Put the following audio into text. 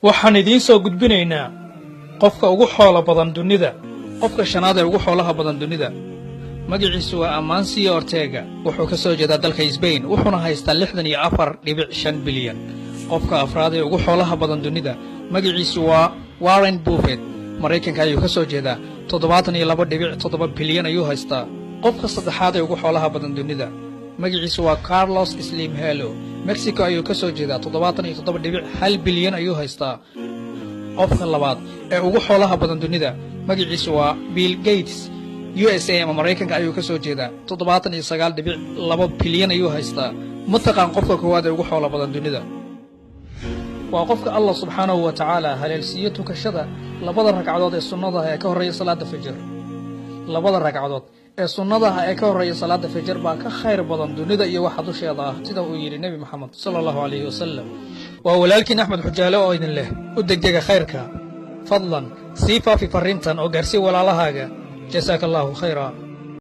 waxaan idiin soo gudbinaynaa qofka ugu xoolo badan dunida, qofka shanaad ee ugu xoolaha badan dunida. magaciisu waa Amancio Ortega, wuxuu ka soo jeedaa dalka Spain, wuxuuna haystaa 64.5 bilyan. qofka afraad ee ugu xoolaha badan dunida, magaciisu waa Warren Buffett, Mareykanka ayuu ka soo jeedaa, 72.7 bilyan ayuu haystaa. qofka saddexaad ee ugu xoolaha badan dunida, magaciisu waa Carlos Slim Hello, Mexico ayuu ka soo jeedaa, 77.1 bilyan ayuu haystaa. qofka labaad ee ugu xoolaha badan dunida, magaciisu waa Bill Gates, USA ama Mareykanka ayuu ka soo jeedaa, 79.2 bilyan ayuu haystaa. mataqaan qofka koowaad ee ugu xoolaha badan dunida? waa qofka Allah subxaanahu wa ta'ala haleelsiiyo tukashada labada ragcadood ee sunnada ah ee ka horreeya salaada fajr. labada ragcadood ee sunnada ah ee ka horreeya salaada fajr baa ka khayr badan dunida iyo waxa dusheeda ah, sida uu yiri Nabi Muhammad sallallahu alayhi wasallam. waa walaalkiin Axmed Xujaale oo idin leh u degdega khayrka. fadlan sii faafi fariintan oo gaarsii walaalahaaga. jasaakallahu khayra.